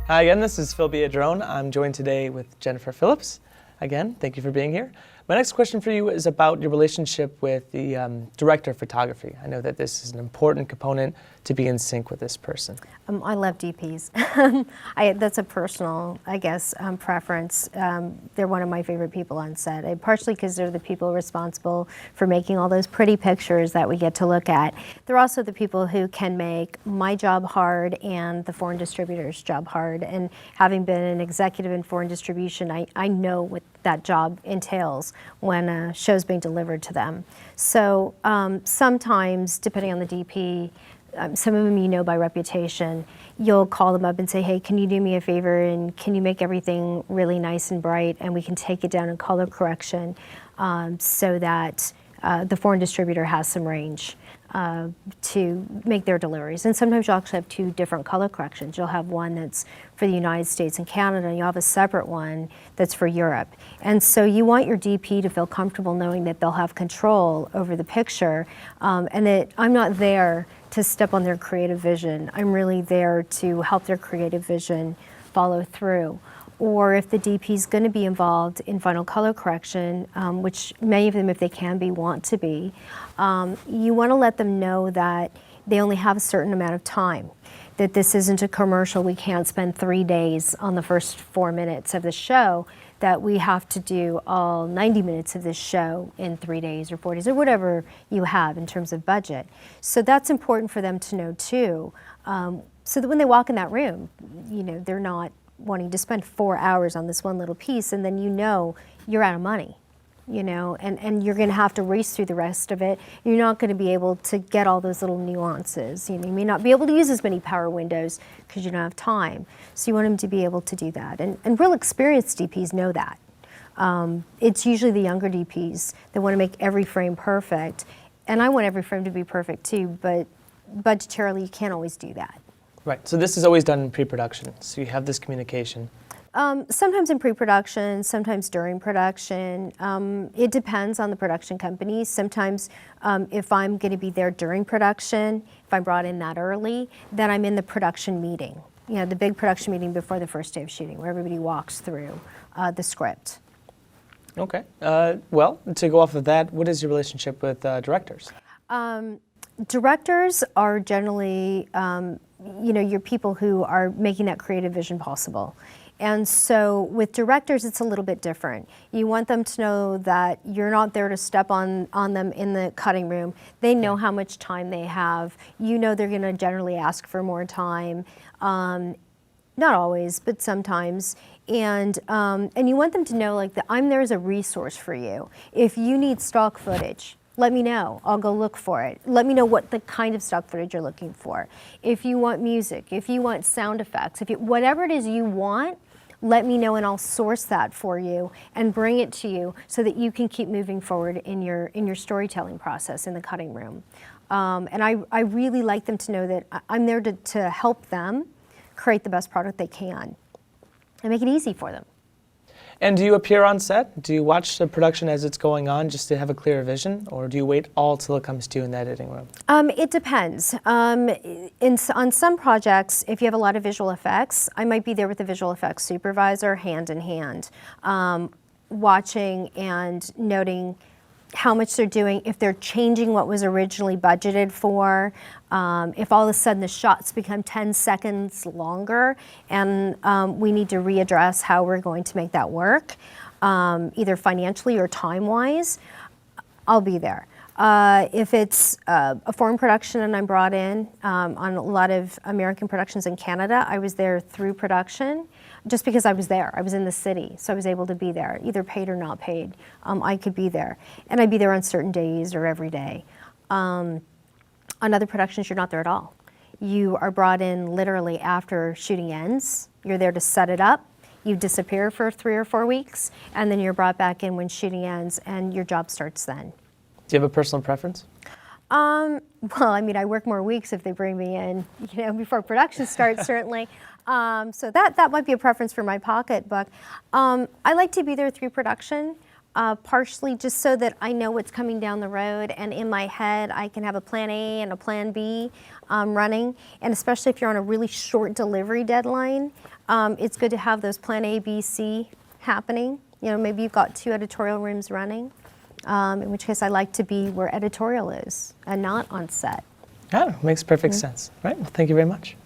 Hi again, this is Biedron. I'm joined today with Jennifer Phillips. Again, thank you for being here. My next question for you is about your relationship with the director of photography. I know that this is an important component to be in sync with this person. I love DPs. That's a personal, I guess, preference. They're one of my favorite people on set, partially because they're the people responsible for making all those pretty pictures that we get to look at. They're also the people who can make my job hard and the foreign distributor's job hard. And having been an executive in foreign distribution, I know what that job entails when a show's being delivered to them. So sometimes, depending on the DP, some of them you know by reputation, you'll call them up and say, hey, can you do me a favor and can you make everything really nice and bright and we can take it down in color correction so that the foreign distributor has some range to make their deliveries. And sometimes you'll actually have two different color corrections. You'll have one that's for the United States and Canada, and you'll have a separate one that's for Europe. And so you want your DP to feel comfortable knowing that they'll have control over the picture and that I'm not there to step on their creative vision. I'm really there to help their creative vision follow through. Or if the DP is going to be involved in final color correction, which many of them, if they can be, want to be, you want to let them know that they only have a certain amount of time, that this isn't a commercial. We can't spend 3 days on the first 4 minutes of the show, that we have to do all 90 minutes of this show in 3 days or 4 days or whatever you have in terms of budget. So that's important for them to know too, so that when they walk in that room, you know, they're not wanting to spend 4 hours on this one little piece and then you know you're out of money, you know, and you're going to have to race through the rest of it. You're not going to be able to get all those little nuances. You know, you may not be able to use as many power windows because you don't have time. So you want them to be able to do that. And real experienced DPs know that. It's usually the younger DPs that want to make every frame perfect. And I want every frame to be perfect too, but budgetarily you can't always do that. Right, so this is always done in pre-production, so you have this communication. Sometimes in pre-production, sometimes during production. It depends on the production company. Sometimes if I'm going to be there during production, if I'm brought in that early, then I'm in the production meeting. You know, the big production meeting before the first day of shooting, where everybody walks through the script. Okay, well, to go off of that, what is your relationship with directors? Directors are generally, you know, your people who are making that creative vision possible. And so with directors, it's a little bit different. You want them to know that you're not there to step on them in the cutting room. They know how much time they have. You know they're going to generally ask for more time. Not always, but sometimes. And you want them to know, like, that I'm there as a resource for you. If you need stock footage, let me know. I'll go look for it. Let me know what the kind of stock footage you're looking for. If you want music, if you want sound effects, whatever it is you want, let me know and I'll source that for you and bring it to you so that you can keep moving forward in your storytelling process in the cutting room. And I really like them to know that I'm there to help them create the best product they can and make it easy for them. And do you appear on set? Do you watch the production as it's going on just to have a clear vision, or do you wait all till it comes to you in the editing room? It depends. On some projects, if you have a lot of visual effects, I might be there with the visual effects supervisor hand in hand, watching and noting how much they're doing, if they're changing what was originally budgeted for, if all of a sudden the shots become 10 seconds longer and we need to readdress how we're going to make that work, either financially or time-wise, I'll be there. If it's a foreign production and I'm brought in, on a lot of American productions in Canada, I was there through production just because I was there. I was in the city, so I was able to be there, either paid or not paid. I could be there. And I'd be there on certain days or every day. On other productions, you're not there at all. You are brought in literally after shooting ends. You're there to set it up. You disappear for 3 or 4 weeks, and then you're brought back in when shooting ends, and your job starts then. Do you have a personal preference? Well, I mean, I work more weeks if they bring me in, you know, before production starts, certainly. So that might be a preference for my pocketbook. I like to be there through production. partially just so that I know what's coming down the road, and in my head I can have a plan A and a plan B running, and especially if you're on a really short delivery deadline, it's good to have those plan A, B, C happening. You know, maybe you've got 2 editorial rooms running, in which case I like to be where editorial is and not on set. Yeah, makes perfect sense. Right, well, thank you very much.